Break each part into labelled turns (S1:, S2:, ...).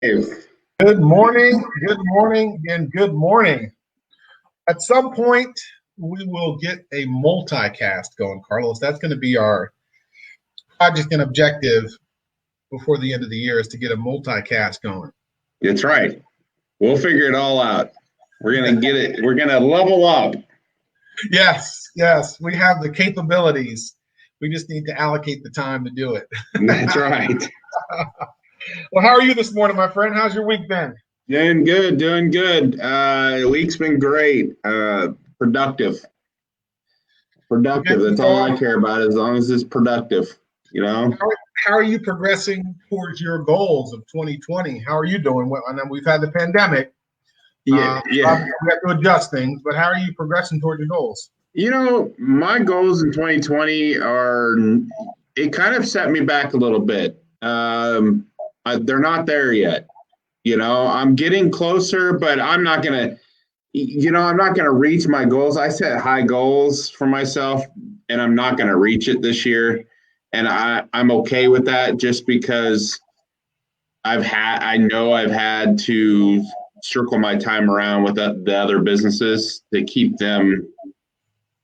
S1: Good morning, and good morning. At some point, we will get a multicast going, Carlos. That's going to be our project and objective before the end of the year is to get a multicast going.
S2: That's right. We'll figure it all out. We're going to get it. We're going to level up.
S1: Yes, we have the capabilities. We just need to allocate the time to do it.
S2: That's right.
S1: Well, how are you this morning, my friend? How's your week been?
S2: Doing good. The week's been great. Productive. That's all I care about, as long as it's productive,
S1: How are you progressing towards your goals of 2020? How are you doing? Well, I know we've had the pandemic.
S2: Yeah.
S1: We have to adjust things, but how are you progressing toward your goals?
S2: My goals in 2020 it kind of set me back a little bit. They're not there yet. I'm getting closer, but I'm not going to reach my goals. I set high goals for myself, and I'm not going to reach it this year. And I'm okay with that, just because I know I've had to circle my time around with the other businesses to keep them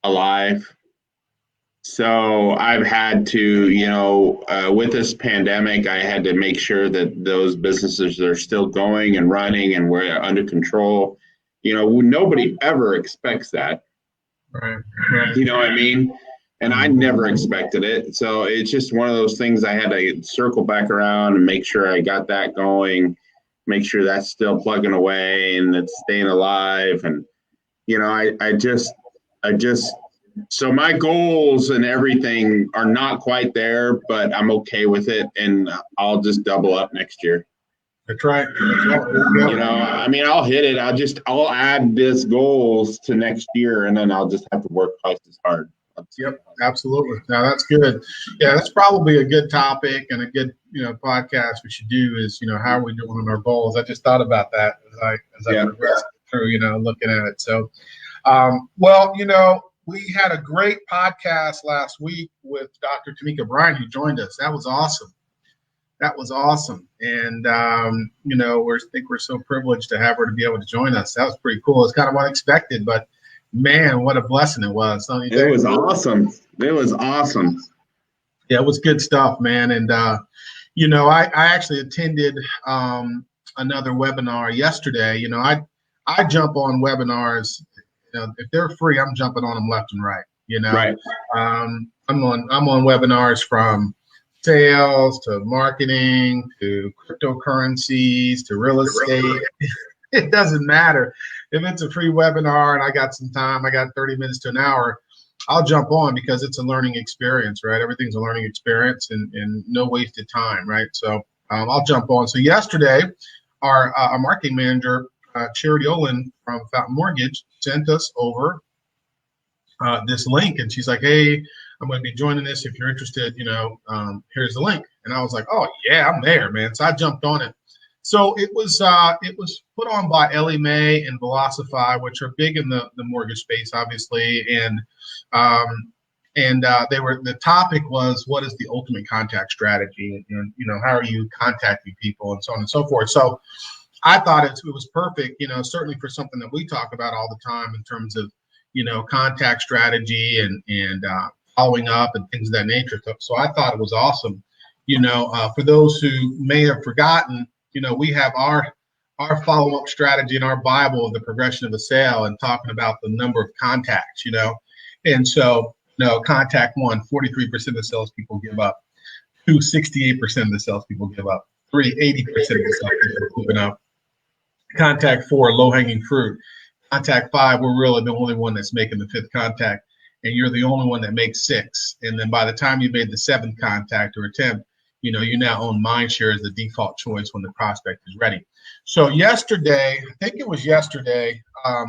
S2: alive. So I've had to, with this pandemic, I had to make sure that those businesses are still going and running and we're under control. Nobody ever expects that.
S1: Right.
S2: You know what I mean? And I never expected it. So it's just one of those things I had to circle back around and make sure I got that going, make sure that's still plugging away and it's staying alive. And, so my goals and everything are not quite there, but I'm okay with it, and I'll just double up next year.
S1: That's right.
S2: I'll hit it. I'll add this goals to next year, and then I'll just have to work twice as hard.
S1: Yep, absolutely. Now that's good. Yeah, that's probably a good topic and a good podcast we should do is how are we doing on our goals. I just thought about that as I progressed through looking at it. So, we had a great podcast last week with Dr. Tamika Bryan, who joined us. That was awesome. And, I think we're so privileged to have her to be able to join us. That was pretty cool. It's kind of unexpected, but man, what a blessing it was.
S2: It was awesome.
S1: Yeah, it was good stuff, man. And, I actually attended another webinar yesterday. I jump on webinars. If they're free, I'm jumping on them left and right.
S2: Right.
S1: I'm on webinars from sales to marketing to cryptocurrencies to real estate. It doesn't matter if it's a free webinar and I got some time. I got 30 minutes to an hour. I'll jump on because it's a learning experience, right? Everything's a learning experience and no wasted time, right? So I'll jump on. So yesterday, our marketing manager, Charity Olin from Fountain Mortgage, sent us over this link, and she's like, "Hey, I'm going to be joining this. If you're interested, here's the link." And I was like, "Oh yeah, I'm there, man." So I jumped on it. So it was put on by Ellie Mae and Velocify, which are big in the mortgage space, obviously, and the topic was, what is the ultimate contact strategy, and how are you contacting people, and so on and so forth. So I thought it was perfect, certainly for something that we talk about all the time in terms of, contact strategy and following up and things of that nature. So I thought it was awesome. For those who may have forgotten, we have our follow-up strategy in our Bible of the progression of a sale and talking about the number of contacts, And so, contact 1, 43% of the salespeople give up. 2, 68% of the salespeople give up. 3, 80% of the salespeople are giving up. Contact 4, low-hanging fruit. Contact 5, we're really the only one that's making the 5th contact, and you're the only one that makes 6. And then by the time you made the 7th contact or attempt, you now own mindshare as the default choice when the prospect is ready. So yesterday, I think it was yesterday, I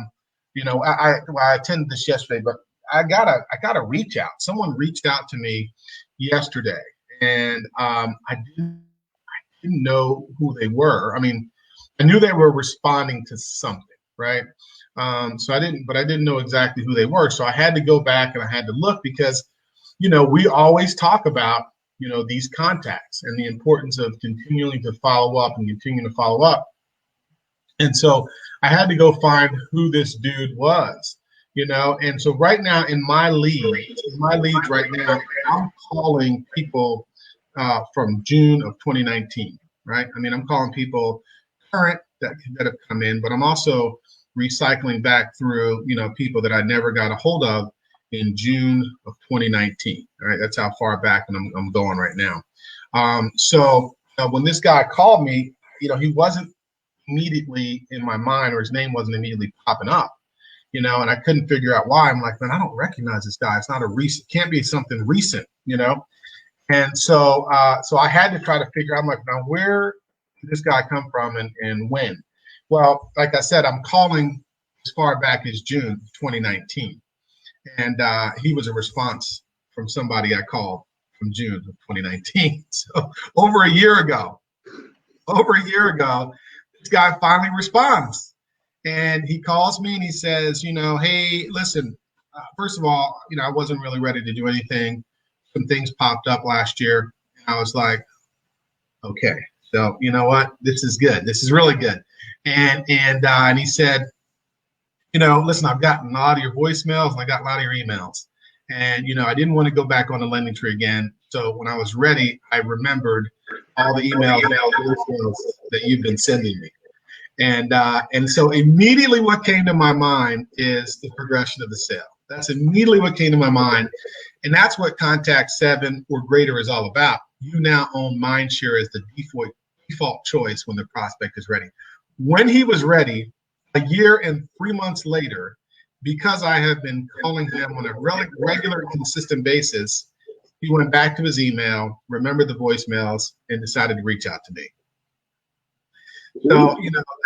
S1: attended this yesterday, but I got a reach out. Someone reached out to me yesterday, and I didn't know who they were. I knew they were responding to something, right? So I didn't know exactly who they were. So I had to go back and I had to look because, we always talk about these contacts and the importance of continuing to follow up and continuing to follow up. And so I had to go find who this dude was, and so right now in my leads right now, I'm calling people from June of 2019, right? I mean, I'm calling people current that have come in, but I'm also recycling back through, people that I never got a hold of in June of 2019. All right, that's how far back I'm going right now. So when this guy called me, he wasn't immediately in my mind, or his name wasn't immediately popping up, and I couldn't figure out why. I'm like, man, I don't recognize this guy. It's not can't be something recent, And so I had to try to figure out, I'm like, now where did this guy come from and when? Well, like I said, I'm calling as far back as June 2019. And he was a response from somebody I called from June of 2019. So over a year ago, this guy finally responds. And he calls me and he says, hey, listen, first of all, I wasn't really ready to do anything. Some things popped up last year. And I was like, okay, so you know what? This is good. This is really good. And he said, listen, I've gotten a lot of your voicemails and I got a lot of your emails. And, I didn't want to go back on the Lending Tree again. So when I was ready, I remembered all the emails that you've been sending me. And so immediately what came to my mind is the progression of the sale. That's immediately what came to my mind. And that's what Contact 7 or greater is all about. You now own Mindshare as the default choice when the prospect is ready. When he was ready, a year and 3 months later, because I have been calling him on a regular, consistent basis, he went back to his email, remembered the voicemails, and decided to reach out to me. So,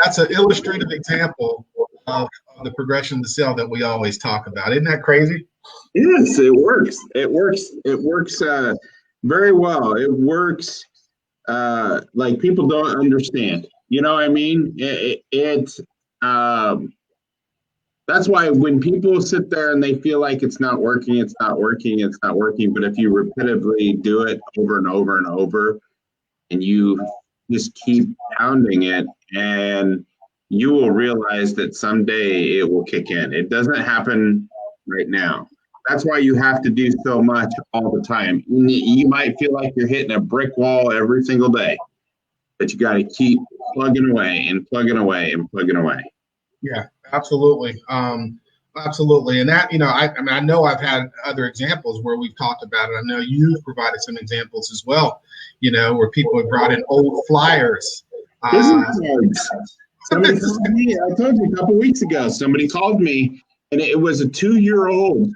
S1: that's an illustrative example of the progression of the sale that we always talk about. Isn't that crazy?
S2: Yes, it works. It works very well. It works like people don't understand. You know what I mean? That's why when people sit there and they feel like it's not working, it's not working, it's not working. But if you repetitively do it over and over and over, and you just keep pounding it, and you will realize that someday it will kick in. It doesn't happen right now. That's why you have to do so much all the time. You might feel like you're hitting a brick wall every single day, but you got to keep plugging away and plugging away and plugging away.
S1: Yeah, absolutely. Absolutely. And that, I know I've had other examples where we've talked about it. I know you've provided some examples as well, where people have brought in old flyers.
S2: Business cards. Somebody called me, I told you a couple of weeks ago, somebody called me and it was a 2-year-old.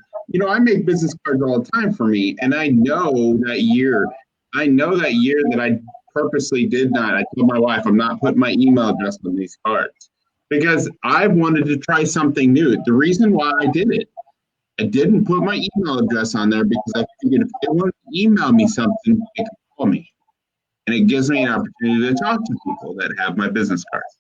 S2: I make business cards all the time for me. And I know that year that I purposely did not. I told my wife, I'm not putting my email address on these cards because I wanted to try something new. The reason why I did it, I didn't put my email address on there because I figured if they want to email me something, they can call me. And it gives me an opportunity to talk to people that have my business cards.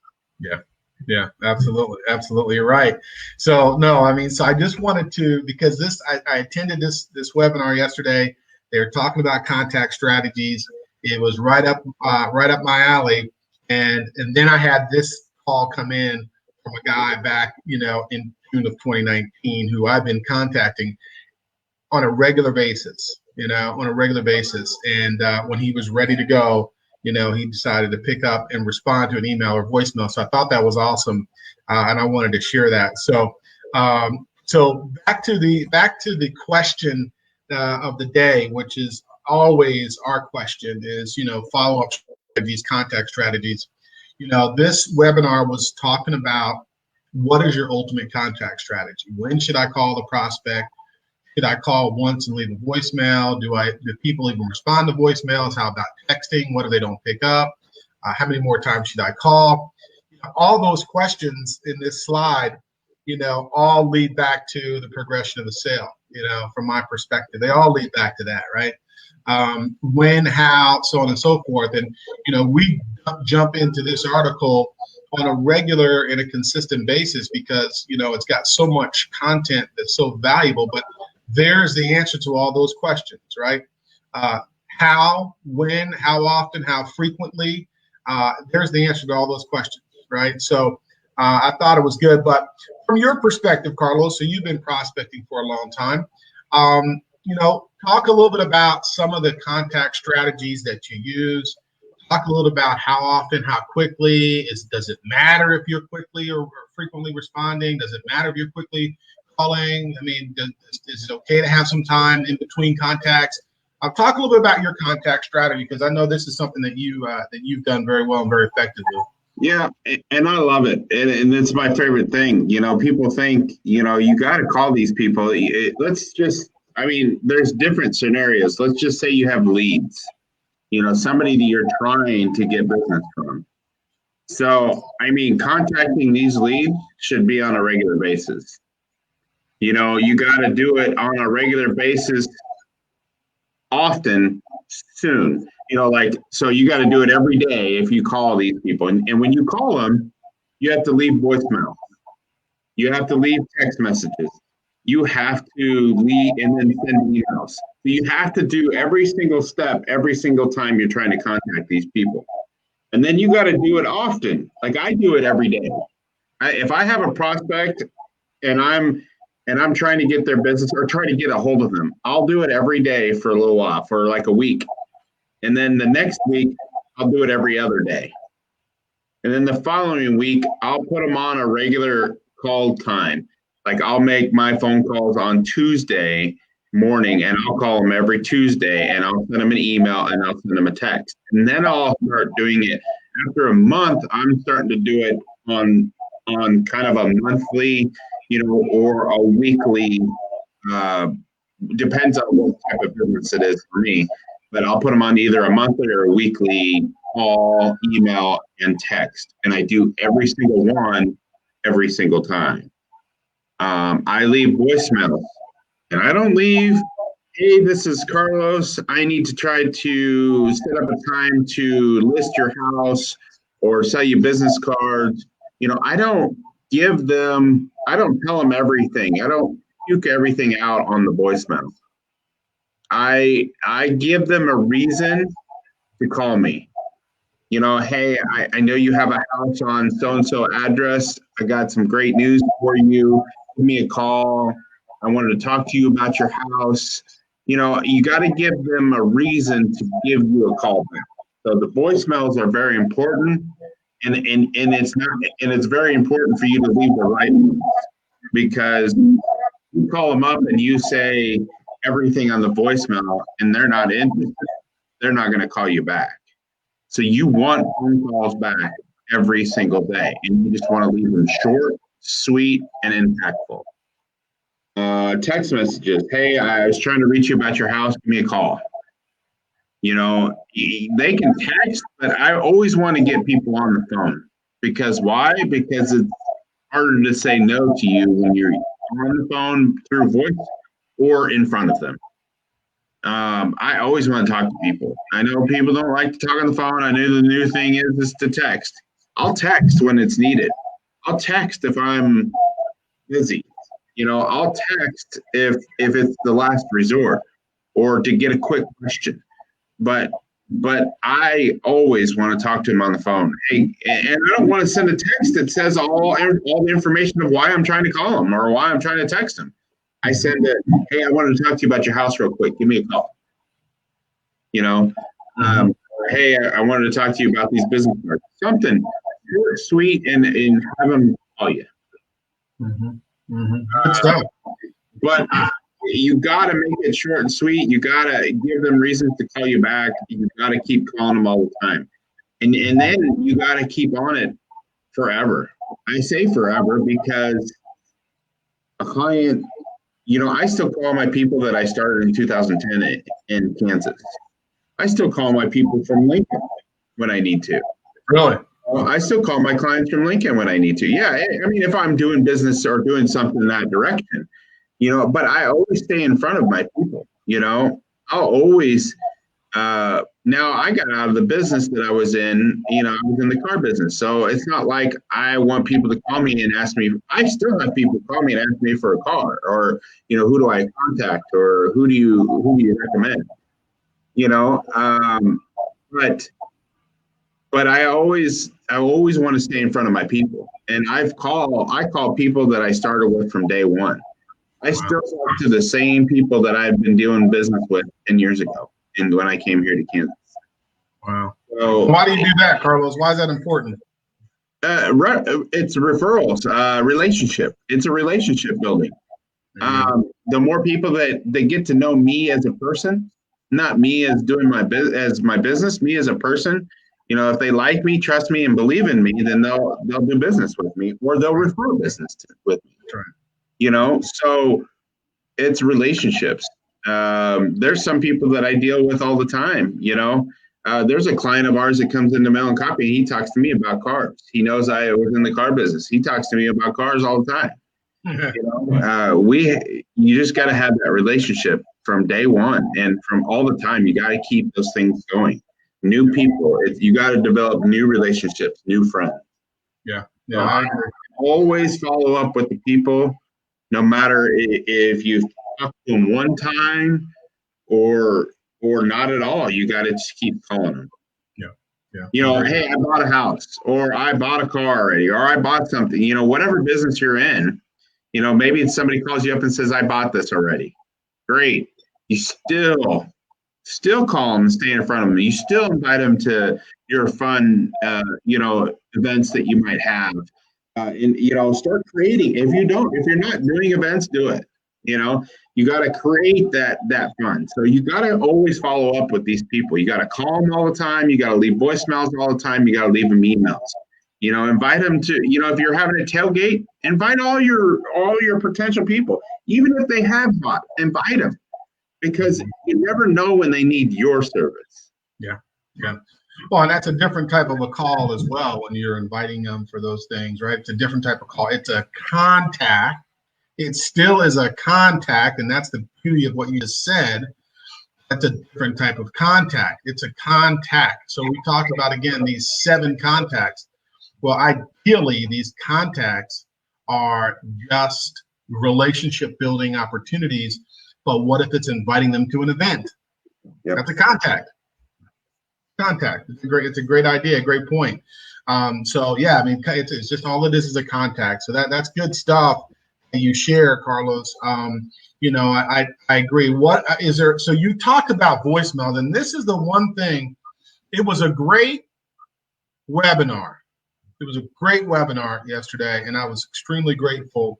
S1: Yeah, absolutely. Absolutely. You're right. So so I just wanted to, because I attended this webinar yesterday. They were talking about contact strategies. It was right up my alley. And then I had this call come in from a guy back, in June of 2019, who I've been contacting on a regular basis, And when he was ready to go, he decided to pick up and respond to an email or voicemail. So I thought that was awesome, and I wanted to share that. So, so back to the question of the day, which is always our question, is follow-up strategies, contact strategies. This webinar was talking about what is your ultimate contact strategy? When should I call the prospect? Should I call once and leave a voicemail? Do people even respond to voicemails? How about texting? What if they don't pick up? How many more times should I call? All those questions in this slide, all lead back to the progression of the sale. From my perspective, they all lead back to that, right? When, how, so on and so forth. And we jump into this article on a regular and a consistent basis because it's got so much content that's so valuable. But there's the answer to all those questions, right? how, when, how often, how frequently. There's the answer to all those questions, right? So I thought it was good. But from your perspective, Carlos, so you've been prospecting for a long time. Talk a little bit about some of the contact strategies that you use. Talk a little about how often, how quickly. Does it matter if you're quickly or frequently responding? Does it matter if you're quickly calling? I mean, is it okay to have some time in between contacts? Talk a little bit about your contact strategy, because I know this is something that you've done very well and very effectively.
S2: Yeah, and I love it, and it's my favorite thing. People think you got to call these people. There's different scenarios. Let's just say you have leads. Somebody that you're trying to get business from. So, contacting these leads should be on a regular basis. You got to do it on a regular basis, often, soon. So you got to do it every day if you call these people. And when you call them, you have to leave voicemail. You have to leave text messages. You have to leave and then send emails. So you have to do every single step every single time you're trying to contact these people. And then you got to do it often. Like I do it every day. If I have a prospect and I'm trying to get their business or try to get a hold of them, I'll do it every day for a little while, for like a week. And then the next week, I'll do it every other day. And then the following week, I'll put them on a regular call time. Like I'll make my phone calls on Tuesday morning, and I'll call them every Tuesday, and I'll send them an email, and I'll send them a text. And then I'll start doing it. After a month, I'm starting to do it on kind of a monthly, or a weekly, depends on what type of business it is for me. But I'll put them on either a monthly or a weekly call, email, and text. And I do every single one every single time. I leave voicemails. And I don't leave, hey, this is Carlos. I need to try to set up a time to list your house or sell you business cards. I don't tell them everything. I don't puke everything out on the voicemail. I give them a reason to call me. Hey, I know you have a house on so-and-so address. I got some great news for you. Give me a call. I wanted to talk to you about your house. You got to give them a reason to give you a call back. So the voicemails are very important, and it's very important for you to leave the right ones, because you call them up and you say everything on the voicemail and they're not interested, they're not going to call you back. So you want phone calls back every single day, and you just want to leave them short, sweet, and impactful. Text messages. Hey, I was trying to reach you about your house. Give me a call. They can text, but I always want to get people on the phone. Because why? Because it's harder to say no to you when you're on the phone through voice or in front of them. I always want to talk to people. I know people don't like to talk on the phone. I know the new thing is to text. I'll text when it's needed. I'll text if I'm busy. I'll text if it's the last resort or to get a quick question. But I always want to talk to him on the phone. Hey, and I don't want to send a text that says all the information of why I'm trying to call him or why I'm trying to text him. I send it, hey, I wanted to talk to you about your house real quick. Give me a call. Hey, I wanted to talk to you about these business cards. Something short, sweet, and have them call you. But you got to make it short and sweet. You got to give them reasons to call you back. You got to keep calling them all the time. And then you got to keep on it forever. I say forever because a client, I still call my people that I started in 2010 in Kansas. I still call my people from Lincoln when I need to.
S1: Really?
S2: I still call my clients from Lincoln when I need to. Yeah, if I'm doing business or doing something in that direction, but I always stay in front of my people. I'll always, now I got out of the business that I was in, I was in the car business. So it's not like I want people to call me and ask me. I still have people call me and ask me for a car or, who do I contact or who do you recommend? you know. But I always want to stay in front of my people, and I call people that I started with from day one. I still talk to the same people that I've been doing business with 10 years ago, and when I came here to Kansas.
S1: Wow.
S2: So
S1: why do you do that, Carlos? Why is that important?
S2: It's referrals, relationship. It's a relationship building. The more people that they get to know me as a person, not me as doing my business, me as a person. You know, if they like me, trust me, and believe in me, then they'll do business with me, or they'll refer business with me.
S1: That's right.
S2: You know, so it's relationships. There's some people that I deal with all the time. You know, there's a client of ours that comes into Mail and Copy, and he talks to me about cars. He knows I was in the car business. He talks to me about cars all the time. You know, you just got to have that relationship from day one, and from all the time. You got to keep those things going. New people, you got to develop new relationships, new friends.
S1: Yeah,
S2: so I agree. Always follow up with the people, no matter if you talk to them one time or not at all. You got to just keep calling them.
S1: Yeah.
S2: You know, hey, I bought a house, or I bought a car already, or I bought something. You know, whatever business you're in. You know, maybe somebody calls you up and says, I bought this already. Great. You still call them and stay in front of them. You still invite them to your fun, events that you might have. And, you know, start creating. If you're not doing events, do it. You know, you got to create that fun. So you got to always follow up with these people. You got to call them all the time. You got to leave voicemails all the time. You got to leave them emails. You know, invite them to, you know, if you're having a tailgate, invite all your potential people. Even if they have bought, invite them, because you never know when they need your service.
S1: Yeah. Well, and that's a different type of a call as well when you're inviting them for those things, right? It's a different type of call. It's a contact. It still is a contact, and that's the beauty of what you just said. That's a different type of contact. It's a contact. So we talked about, again, these 7 contacts. Well, ideally, these contacts are just relationship building opportunities. But what if it's inviting them to an event? Yep. That's a contact. It's a great idea, great point. So yeah, I mean, it's just all it is a contact. So that's good stuff that you share, Carlos. You know, I agree. What is there? So you talked about voicemails, and this is the one thing. It was a great webinar. It was a great webinar yesterday, and I was extremely grateful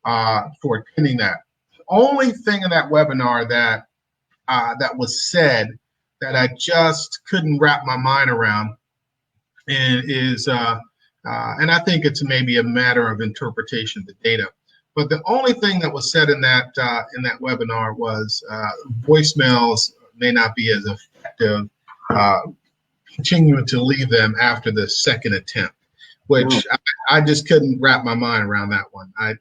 S1: for attending that. The only thing in that webinar that was said that I just couldn't wrap my mind around is, and I think it's maybe a matter of interpretation of the data. But the only thing that was said in that webinar was voicemails may not be as effective continuing to leave them after the second attempt, which I just couldn't wrap my mind around that one. I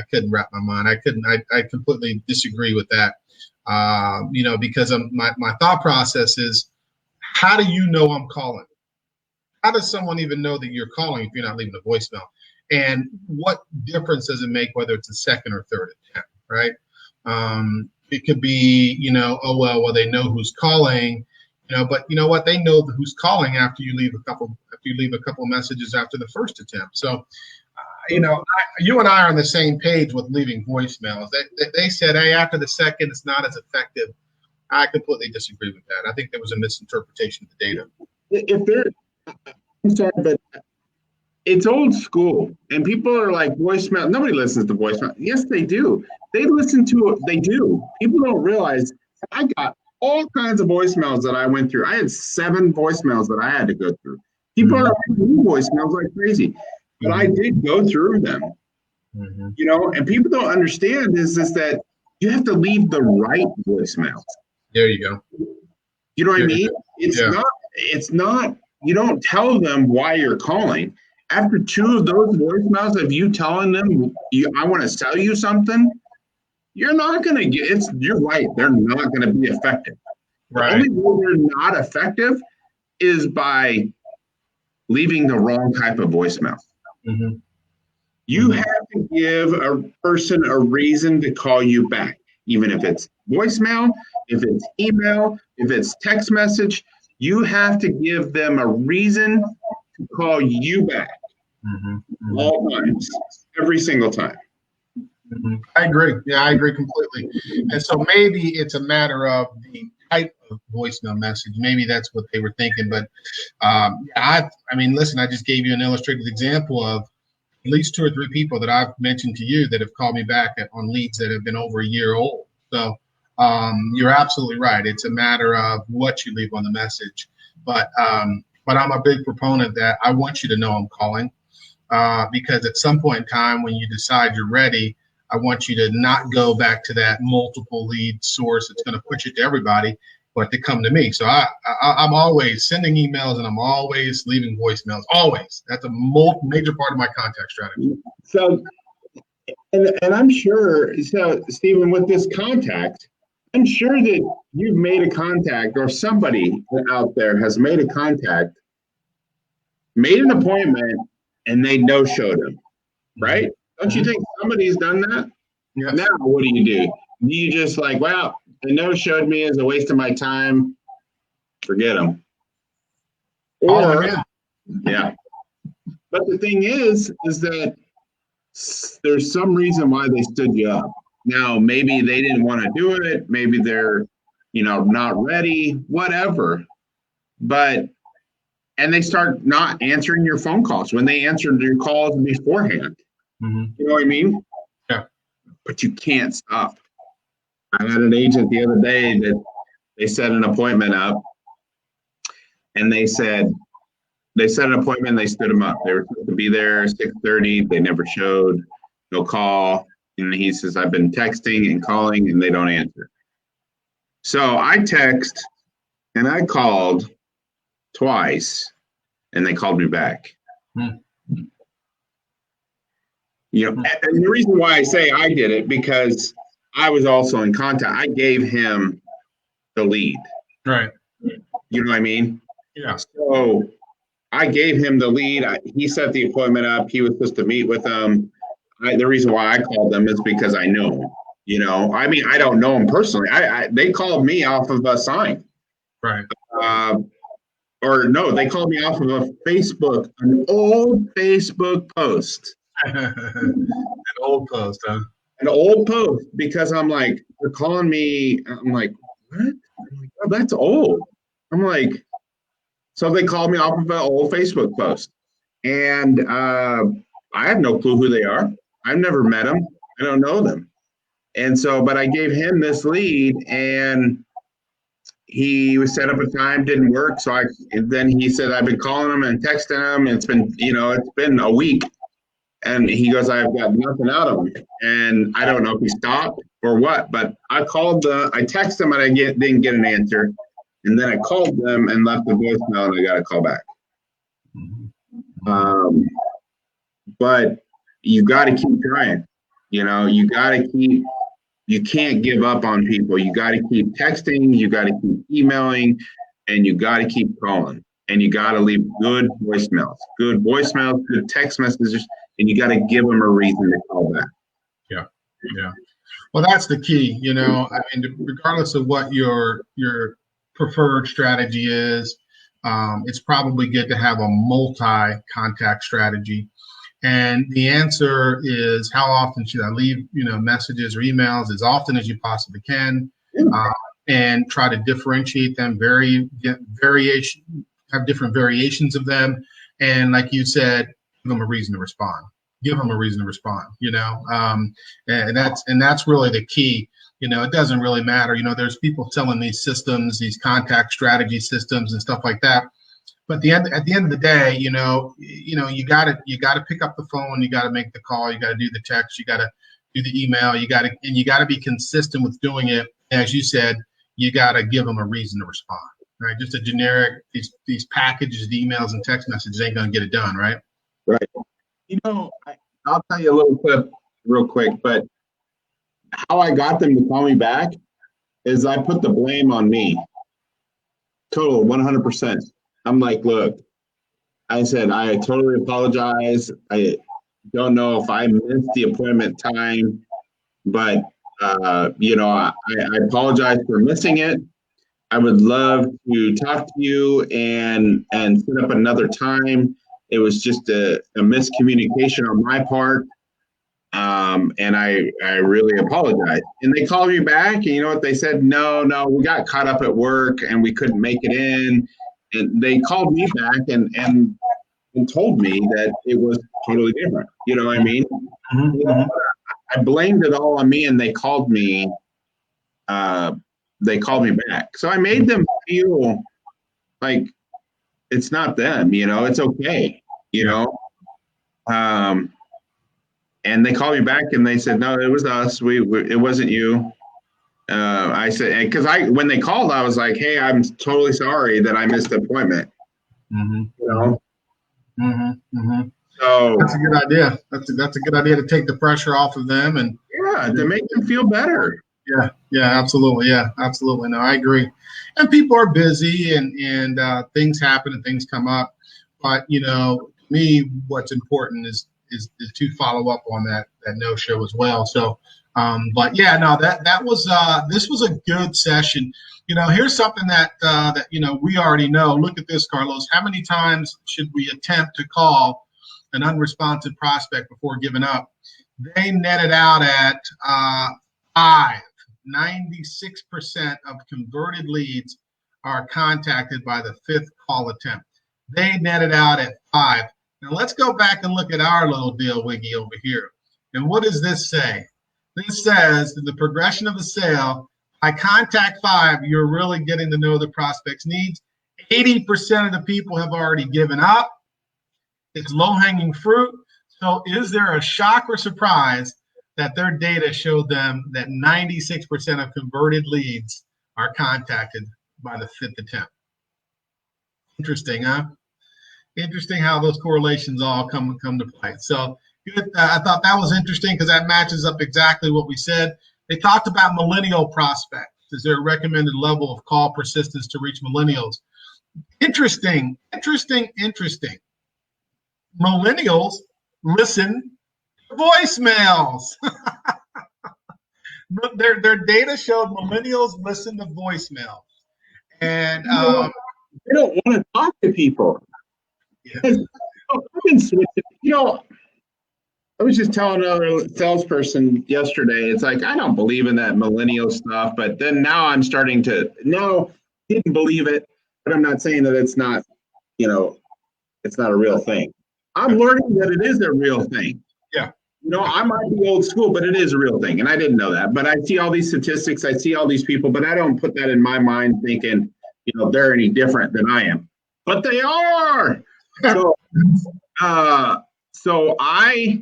S1: couldn't wrap my mind. I completely disagree with that. You know, because my thought process is, how do you know I'm calling? How does someone even know that you're calling if you're not leaving a voicemail? And what difference does it make whether it's a second or third attempt, right? It could be, you know, oh, well, they know who's calling, you know, but you know what? They know who's calling after you leave a couple of messages after the first attempt. So, you know, you and I are on the same page with leaving voicemails. They said, hey, after the second, it's not as effective. I completely disagree with that. I think there was a misinterpretation of the data.
S2: I'm sorry, but it's old school, and people are like, voicemail. Nobody listens to voicemail. Yes, they do. They do. People don't realize I got all kinds of voicemails that I went through. I had 7 voicemails that I had to go through. People are leaving voicemails like crazy. But I did go through them, you know, and people don't understand is that you have to leave the right voicemails.
S1: There you go.
S2: You know what I mean? It's not, you don't tell them why you're calling. After 2 of those voicemails of you telling them, I want to sell you something, you're not going to get, you're right. They're not going to be effective.
S1: Right.
S2: The only way they're not effective is by leaving the wrong type of voicemail. You have to give a person a reason to call you back, even if it's voicemail, if it's email, if it's text message, you have to give them a reason to call you back all times, every single time.
S1: I agree. Yeah, I agree completely. And so maybe it's a matter of the type of voicemail message. Maybe that's what they were thinking. But I mean, listen, I just gave you an illustrated example of at least 2 or 3 people that I've mentioned to you that have called me back on leads that have been over a year old. So you're absolutely right. It's a matter of what you leave on the message. But I'm a big proponent that I want you to know I'm calling because at some point in time when you decide you're ready, I want you to not go back to that multiple lead source that's going to push it to everybody, but to come to me. So I'm always sending emails and I'm always leaving voicemails. Always. That's a major part of my contact strategy.
S2: So, and I'm sure, so Stephen, with this contact, I'm sure that you've made a contact or somebody out there has made a contact, made an appointment, and they no-showed him, right? Don't you think somebody's done that?
S1: Yeah.
S2: Now, what do? Do you just like, well, the no-showed me is a waste of my time. Forget them. Or, yeah. But the thing is that there's some reason why they stood you up. Now, maybe they didn't want to do it. Maybe they're, not ready, whatever. And they start not answering your phone calls when they answered your calls beforehand. You know what I mean?
S1: Yeah.
S2: But you can't stop. I had an agent the other day that they set an appointment up and they set an appointment, they stood them up. They were supposed to be there 6:30. They never showed, no call. And he says, I've been texting and calling and they don't answer. So I text and I called twice and they called me back. And the reason why I say I did it, because I was also in contact. I gave him the lead.
S1: Right.
S2: You know what I mean?
S1: Yeah.
S2: So I gave him the lead. He set the appointment up. He was supposed to meet with them. The reason why I called them is because I know him. I mean, I don't know him personally. They called me off of a sign.
S1: Right.
S2: Or no, they called me off of an old Facebook post.
S1: An old post, huh?
S2: An old post, because I'm like, they're calling me. I'm like, what? I'm like, oh, that's old. I'm like, so they called me off of an old Facebook post. And I have no clue who they are. I've never met them. I don't know them. And so, but I gave him this lead and he was set up a time, didn't work. So then he said, I've been calling him and texting him. And it's been a week. And he goes, I've got nothing out of him. And I don't know if he stopped or what, but I texted him and I didn't get an answer. And then I called them and left the voicemail and I got a call back. But you got to keep trying. You can't give up on people. You got to keep texting, you got to keep emailing, and you got to keep calling. And you got to leave good voicemails, good text messages, and you got to give them a reason to call back.
S1: Yeah. Well, that's the key. I mean, regardless of what your preferred strategy is, it's probably good to have a multi-contact strategy. And the answer is, how often should I leave, messages or emails? As often as you possibly can, and try to differentiate them. Have different variations of them, and like you said, give them a reason to respond. And that's really the key. It doesn't really matter. There's people selling these systems, these contact strategy systems, and stuff like that. But at the end of the day, you gotta pick up the phone, you gotta make the call, you gotta do the text, you gotta do the email, you gotta be consistent with doing it. As you said, you gotta give them a reason to respond, right? Just a generic these packages, the emails and text messages ain't gonna get it done, right?
S2: Right. I'll tell you a little clip real quick, but how I got them to call me back is I put the blame on me. Total 100%. I'm like, look, I said, I totally apologize. I don't know if I missed the appointment time, but I apologize for missing it. I would love to talk to you and set up another time. It was just a miscommunication on my part. And I really apologize. And they called me back, and you know what they said? No, we got caught up at work and we couldn't make it in. And they called me back and told me that it was totally different. You know what I mean?
S1: Mm-hmm.
S2: I blamed it all on me, and they called me. They called me back, so I made them feel like it's not them. It's okay. And they called me back and they said, no, it was us. It wasn't you. I said, because when they called, I was like, hey, I'm totally sorry that I missed the appointment.
S1: Mm-hmm.
S2: So
S1: that's a good idea. That's a good idea to take the pressure off of them and
S2: to make them feel better.
S1: Yeah, absolutely. Yeah, absolutely. No, I agree. And people are busy and things happen and things come up. But, to me, what's important is to follow up on that no show as well. So, but yeah, no, that was this was a good session. Here's something that we already know. Look at this, Carlos. How many times should we attempt to call an unresponsive prospect before giving up? They netted out at 5. 96% of converted leads are contacted by the 5th call attempt. They netted out at 5. Now let's go back and look at our little deal wiggy over here. And what does this say? This says that the progression of the sale, by contact 5, you're really getting to know the prospect's needs. 80% of the people have already given up. It's low-hanging fruit. So is there a shock or surprise that their data showed them that 96% of converted leads are contacted by the 5th attempt? Interesting, huh? Interesting how those correlations all come to play. So good. I thought that was interesting because that matches up exactly what we said. They talked about millennial prospects. Is there a recommended level of call persistence to reach millennials? Interesting. Millennials listen to voicemails. Their data showed millennials listen to voicemails. And
S2: they don't want to talk to people. Yeah. I've been switching. I was just telling another salesperson yesterday, it's like, I don't believe in that millennial stuff, but then now I'm starting to, didn't believe it, but I'm not saying that it's not, it's not a real thing. I'm learning that it is a real thing.
S1: Yeah.
S2: I might be old school, but it is a real thing. And I didn't know that, but I see all these statistics, I see all these people, but I don't put that in my mind thinking, they're any different than I am, but they are. So I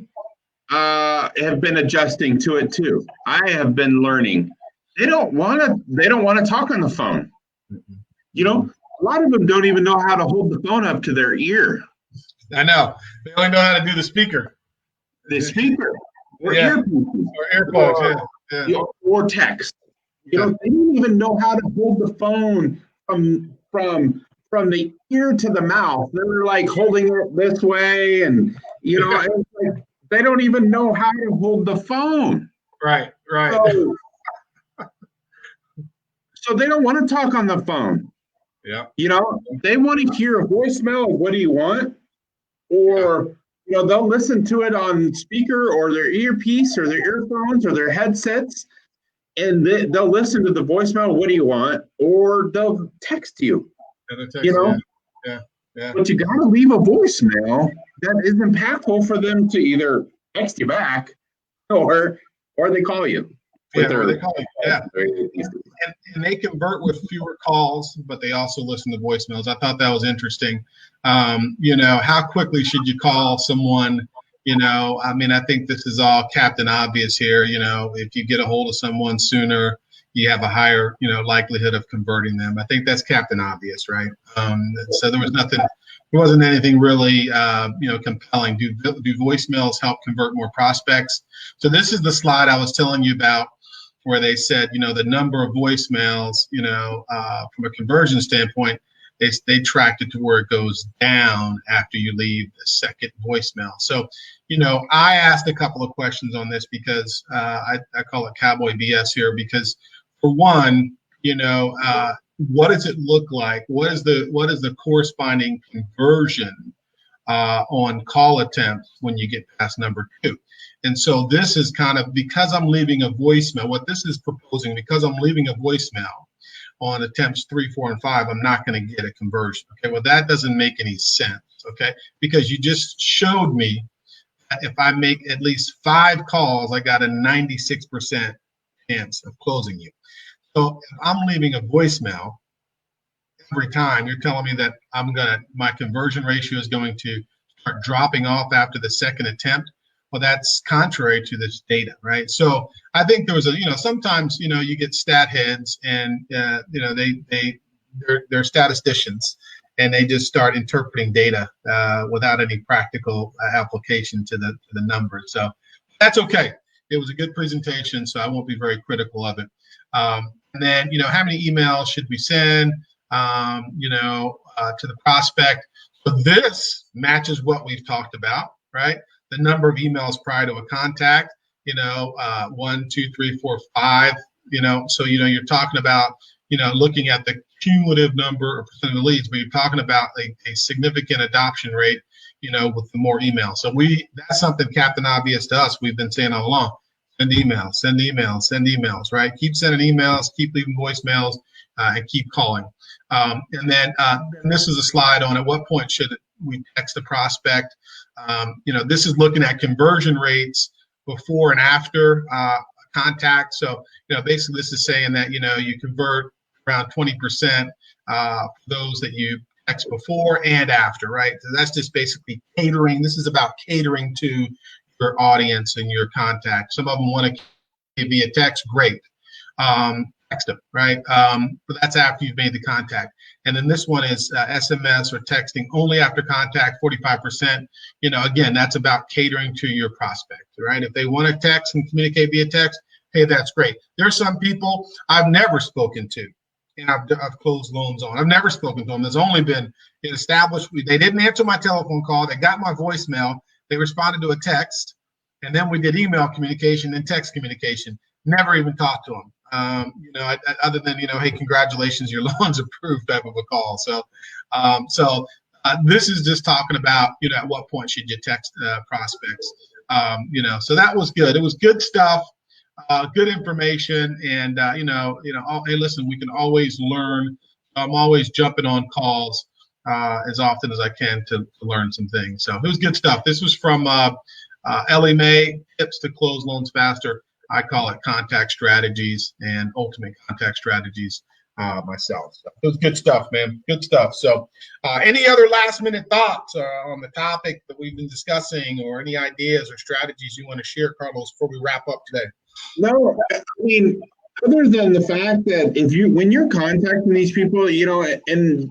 S2: have been adjusting to it too. I have been learning. They don't want to talk on the phone. A lot of them don't even know how to hold the phone up to their ear.
S1: I know. They only know how to do the speaker.
S2: The speaker. Or
S1: earphones. Or AirPods, yeah.
S2: Or text. They don't even know how to hold the phone from the ear to the mouth. They're like holding it this way, and it's like they don't even know how to hold the phone.
S1: Right.
S2: So they don't want to talk on the phone.
S1: Yeah.
S2: They want to hear a voicemail of what do you want? Or they'll listen to it on speaker or their earpiece or their earphones or their headsets, and they'll listen to the voicemail, what do you want? Or they'll text you.
S1: Yeah.
S2: But you got to leave a voicemail that is impactful for them to either text you back or they call you.
S1: Yeah, they call you. Yeah. And they convert with fewer calls, but they also listen to voicemails. I thought that was interesting. How quickly should you call someone? I think this is all Captain Obvious here. If you get a hold of someone sooner, you have a higher, likelihood of converting them. I think that's Captain Obvious, right? So there wasn't anything really, compelling. Do voicemails help convert more prospects? So this is the slide I was telling you about, where they said, the number of voicemails, from a conversion standpoint, they tracked it to where it goes down after you leave the second voicemail. So, I asked a couple of questions on this because I call it cowboy BS here because, for one, what does it look like? What is the corresponding conversion on call attempts when you get past number 2? And so this is kind of, because I'm leaving a voicemail, what this is proposing, because I'm leaving a voicemail on attempts 3, 4, and 5, I'm not going to get a conversion. Okay, well, that doesn't make any sense. Okay, because you just showed me that if I make at least 5 calls, I got a 96% chance of closing you. So if I'm leaving a voicemail every time, you're telling me that my conversion ratio is going to start dropping off after the second attempt. Well, that's contrary to this data, right? So I think there was sometimes, you get stat heads and, they're statisticians and they just start interpreting data without any practical application to the numbers. So that's okay. It was a good presentation, so I won't be very critical of it. And then, how many emails should we send, to the prospect? So this matches what we've talked about, right? The number of emails prior to a contact, 1, 2, 3, 4, 5, so, you're talking about, looking at the cumulative number or percent of the leads, but you're talking about a significant adoption rate, with the more emails. So that's something Captain Obvious to us, we've been saying all along. Send emails, send emails, send emails, right? Keep sending emails, keep leaving voicemails, and keep calling. And then this is a slide on at what point should we text the prospect. This is looking at conversion rates before and after contact. So, basically this is saying that, you convert around 20% those that you text before and after, right? So that's just basically catering. This is about catering to your audience and your contact. Some of them want to give you a text, great. Text them, right? But that's after you've made the contact. And then this one is SMS or texting only after contact, 45%. Again, that's about catering to your prospect, right? If they want to text and communicate via text, hey, that's great. There's some people I've never spoken to, and I've closed loans on. I've never spoken to them. There's only been established. They didn't answer my telephone call. They got my voicemail. They responded to a text, and then we did email communication and text communication. Never even talked to them. Other than, hey, congratulations, your loan's approved type of a call. So, this is just talking about, at what point should you text prospects? So that was good. It was good stuff, good information. And, hey, listen, we can always learn. I'm always jumping on calls as often as I can to learn some things. So it was good stuff. This was from Ellie Mae, Tips to Close Loans Faster. I call it Contact Strategies and Ultimate Contact Strategies myself. So it was good stuff, man. Good stuff. So any other last minute thoughts on the topic that we've been discussing, or any ideas or strategies you want to share, Carlos, before we wrap up today?
S2: No, I mean, other than the fact that when you're contacting these people, and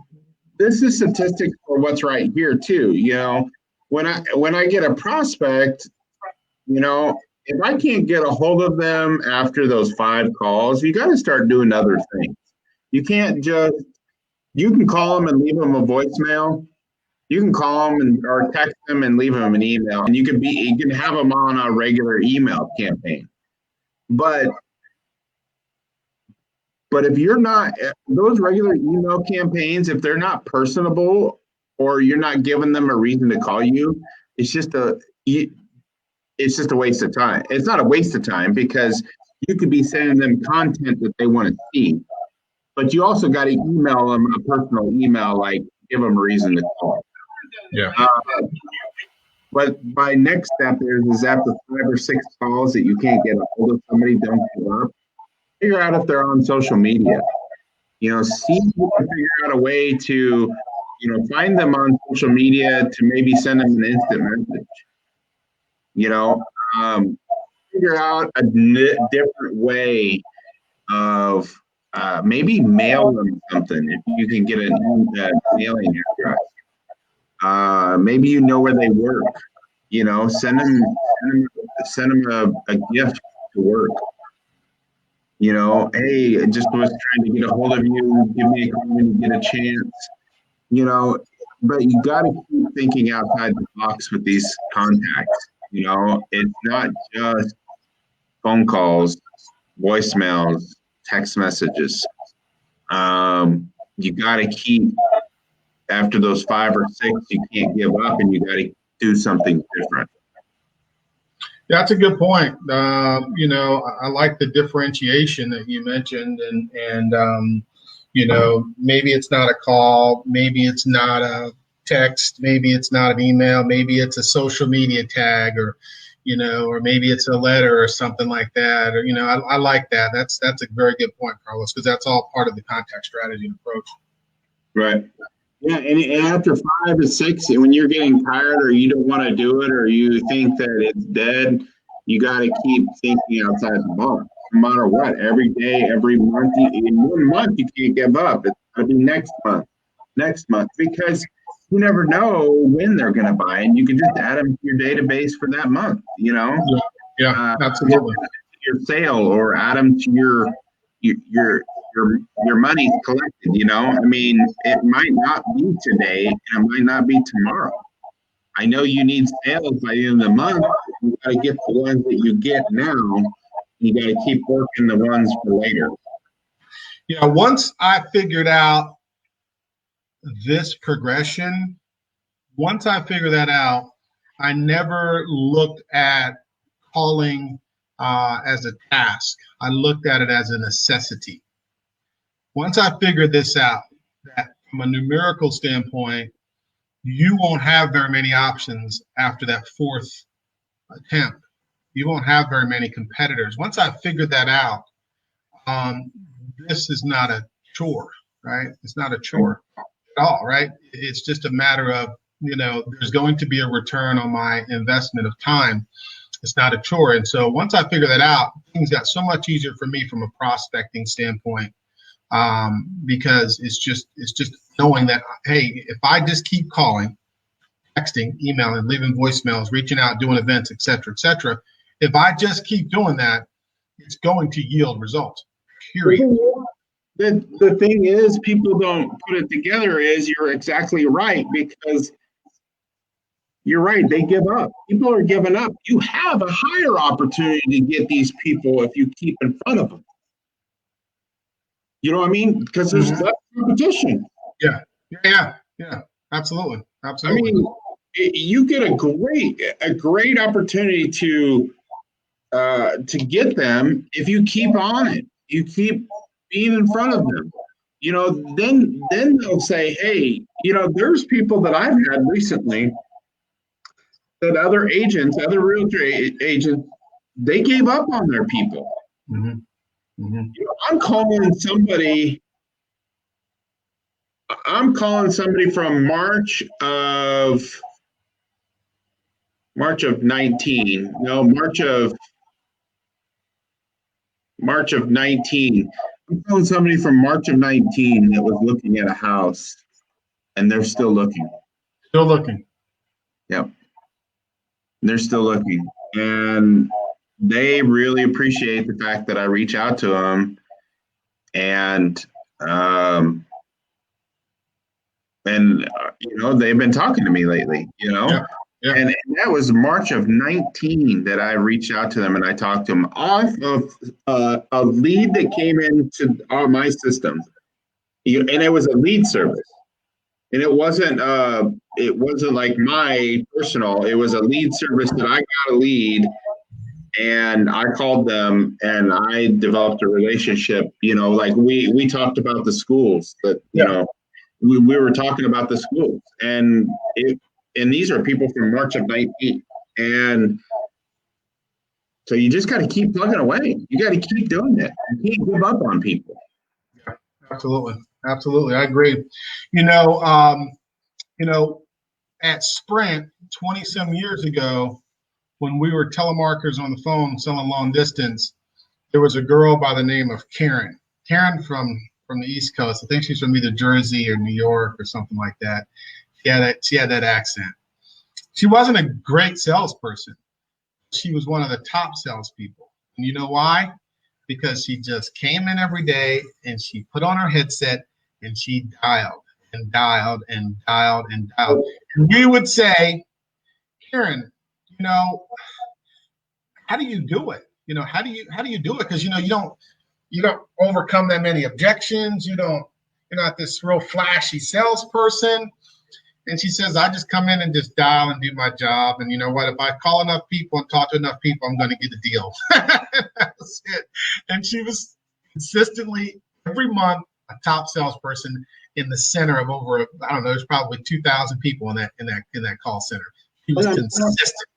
S2: this is statistics for what's right here too, when I get a prospect, if I can't get a hold of them after those 5 calls, you got to start doing other things. You can't you can call them and leave them a voicemail. You can call them or text them and leave them an email, and you can have them on a regular email campaign. But if you're not, those regular email campaigns, if they're not personable or you're not giving them a reason to call you, it's just a waste of time. It's not a waste of time because you could be sending them content that they want to see, but you also got to email them a personal email, like give them a reason to call.
S1: Yeah.
S2: But my next step is after 5 or 6 calls that you can't get a hold of somebody, don't give up. Figure out if they're on social media. See if you can figure out a way to, find them on social media to maybe send them an instant message. Figure out a different way of maybe mail them something if you can get a mailing address. Maybe where they work. Send them a gift to work. Hey, I just was trying to get a hold of you. Give me a call when you get a chance. you know, but you got to keep thinking outside the box with these contacts. You know, it's not just phone calls, voicemails, text messages. You got to keep after those 5 or 6. You can't give up, and you got to do something different.
S1: That's a good point. I like the differentiation that you mentioned, and maybe it's not a call, maybe it's not a text, maybe it's not an email, maybe it's a social media tag, or maybe it's a letter or something like that. Or I like that. That's a very good point, Carlos, because that's all part of the contact strategy and approach.
S2: Right. Yeah, and after 5 or 6, when you're getting tired or you don't want to do it or you think that it's dead, you got to keep thinking outside the box. No matter what, every day, every month, in 1 month, you can't give up. It's got to be next month, because you never know when they're going to buy, and you can just add them to your database for that month.
S1: Yeah, absolutely.
S2: Your sale, or add them to your money's collected. I mean, it might not be today, and it might not be tomorrow. I know you need sales by the end of the month. You got to get the ones that you get now. You got to keep working the ones for later.
S1: Yeah, once I figured out this progression, once I figured that out, I never looked at calling as a task. I looked at it as a necessity. Once I figured this out, that from a numerical standpoint, you won't have very many options after that 4th attempt. You won't have very many competitors. Once I figured that out, this is not a chore, right? It's not a chore at all, right? It's just a matter of, there's going to be a return on my investment of time. It's not a chore. And so once I figured that out, things got so much easier for me from a prospecting standpoint, because it's just knowing that, hey, if I just keep calling, texting, emailing, leaving voicemails, reaching out, doing events, et cetera, if I just keep doing that, it's going to yield results, period.
S2: The thing is, people don't put it together, is you're exactly right, because you're right, they give up. People are giving up. You have a higher opportunity to get these people if you keep in front of them. You know what I mean? Because there's less competition.
S1: Yeah, absolutely.
S2: I mean, you get a great opportunity to get them if you keep on it. You keep being in front of them. Then they'll say, hey, there's people that I've had recently that other realtor agents, they gave up on their people.
S1: Mm-hmm. Mm-hmm.
S2: I'm calling somebody from March of 19. No, March of 19. I'm calling somebody from March of 19 that was looking at a house, and they're still looking.
S1: Still looking.
S2: Yep. They're still looking. And they really appreciate the fact that I reach out to them, and they've been talking to me lately,
S1: Yeah.
S2: And that was March of 19 that I reached out to them, and I talked to them off of a lead that came into my systems, and it was a lead service, and it wasn't like my personal. It was a lead service that I got a lead, and I called them, and I developed a relationship. Like we talked about the schools that we were talking about the schools, and these are people from March of 19. And so you just got to keep plugging away. You got to keep doing it. You can't give up on people.
S1: Yeah, absolutely. I agree. At Sprint 20 some years ago, when we were telemarketers on the phone selling long distance, there was a girl by the name of Karen from the East Coast. I think she's from either Jersey or New York or something like that. She had that accent. She wasn't a great salesperson. She was one of the top salespeople. And you know why? Because she just came in every day and she put on her headset and she dialed. and dialed and dialed and dialed. And we would say, Karen, you know, how do you do it? You know, how do you do it? Because you don't overcome that many objections. You're not this real flashy salesperson. And she says, I just come in and just dial and do my job. And you know what? If I call enough people and talk to enough people, I'm going to get a deal. That's it. And she was consistently every month a top salesperson in the center of over, I don't know, there's probably 2,000 people in that call center. She was consistent.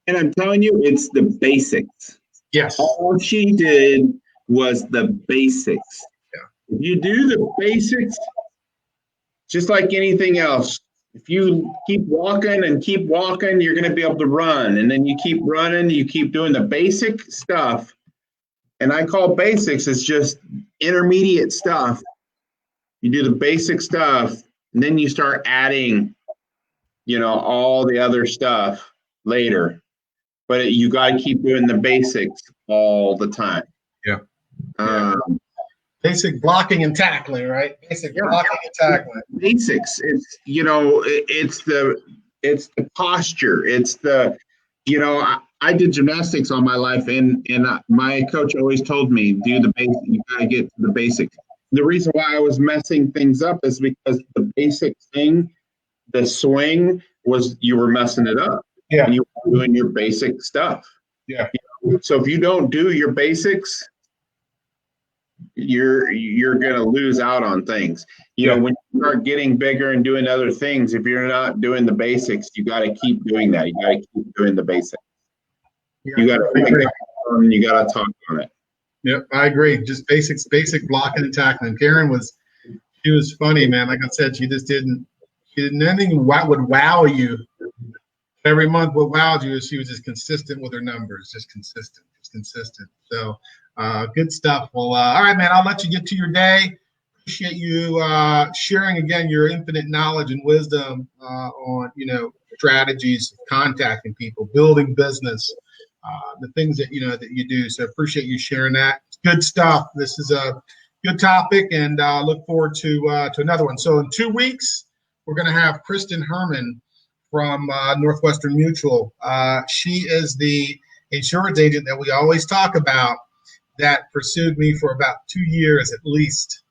S2: And I'm telling you, it's the basics.
S1: Yes.
S2: All she did was the basics. Yeah. If you do the basics, just like anything else, if you keep walking, you're going to be able to run. And then you keep running, you keep doing the basic stuff. And I call basics, it's just intermediate stuff. You do the basic stuff, and then you start adding, all the other stuff later. But you got to keep doing the basics all the time.
S1: Yeah. Basic blocking and tackling, right? Basic blocking and tackling.
S2: Basics. It's it's the posture. It's the I did gymnastics all my life, and my coach always told me, do the basics. You gotta get to the basics. The reason why I was messing things up is because the basic thing, the swing, was you were messing it up.
S1: Yeah.
S2: And you were doing your basic stuff.
S1: Yeah.
S2: So if you don't do your basics, you're going to lose out on things. When you start getting bigger and doing other things, if you're not doing the basics, you got to keep doing that. You got to keep doing the basics. You got to talk on it.
S1: Yep, I agree. Just basic blocking and tackling. Karen was funny, man. Like I said, she did anything would wow you. Every month, what wowed you is she was just consistent with her numbers, just consistent. So, good stuff. Well, all right, man, I'll let you get to your day. Appreciate you sharing again your infinite knowledge and wisdom on, strategies, contacting people, building business, the things that you do. So appreciate you sharing that. It's good stuff. This is a good topic, and look forward to another one. So in 2 weeks, we're going to have Kristen Herman from Northwestern Mutual. She is the insurance agent that we always talk about that pursued me for about 2 years at least,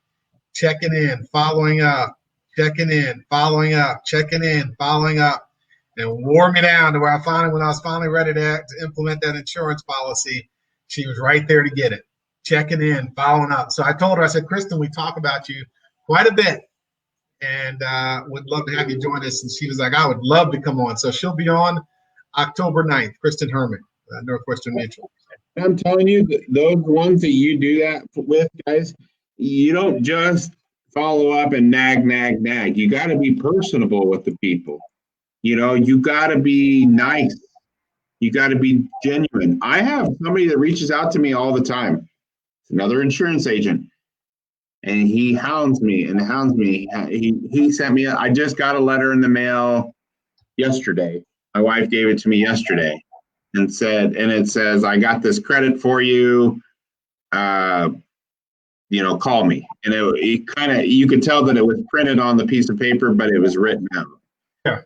S1: checking in, following up, checking in, following up, checking in, following up, and wore me down to where when I was finally ready to implement that insurance policy, she was right there to get it, checking in, following up. So I told her, I said, Kristen, we talk about you quite a bit, and would love to have you join us. And she was like, I would love to come on. So she'll be on October 9th, Kristen Herman, Northwestern Mutual.
S2: I'm telling you, those ones that you do that with, guys, you don't just follow up and nag. You got to be personable with the people. You got to be nice. You got to be genuine. I have somebody that reaches out to me all the time. It's another insurance agent. And he hounds me. He sent me, I just got a letter in the mail yesterday. My wife gave it to me yesterday and it says, I got this credit for you. Call me. And it kind of, you could tell that it was printed on the piece of paper, but it was written out. Yeah.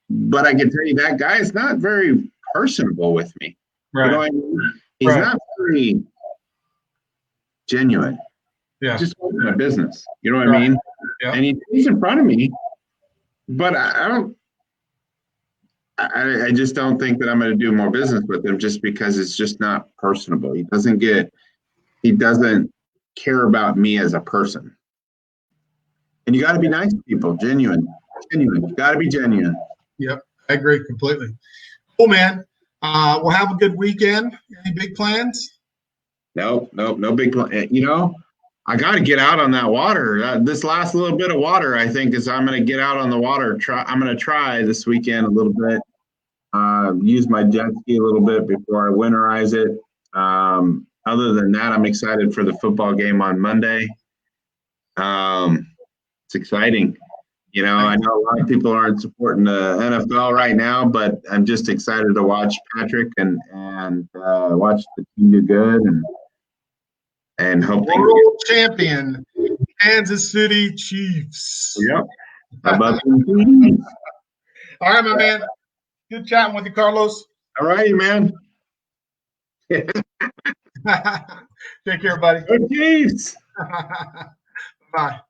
S2: But I can tell you that guy is not very personable with me.
S1: Right.
S2: I mean? He's not very genuine.
S1: Yeah.
S2: Just open a business. You know what I mean?
S1: Yeah.
S2: And he's in front of me, but I just don't think that I'm going to do more business with him just because it's just not personable. He doesn't care about me as a person. And you got to be nice to people, genuine. You got to be genuine.
S1: Yep. I agree completely. Cool, man. We'll have a good weekend. Any big plans?
S2: No big plan. I got to get out on that water. This last little bit of water, I think, is I'm going to get out on the water. I'm going to try this weekend a little bit. Use my jet ski a little bit before I winterize it. Other than that, I'm excited for the football game on Monday. It's exciting. I know a lot of people aren't supporting the NFL right now, but I'm just excited to watch Patrick and watch the team do good and hope
S1: world champion Kansas City Chiefs.
S2: Yep. How about them?
S1: All right, my man. Good chatting with you, Carlos.
S2: All righty, man.
S1: Take care, buddy.
S2: Go Chiefs.
S1: Bye.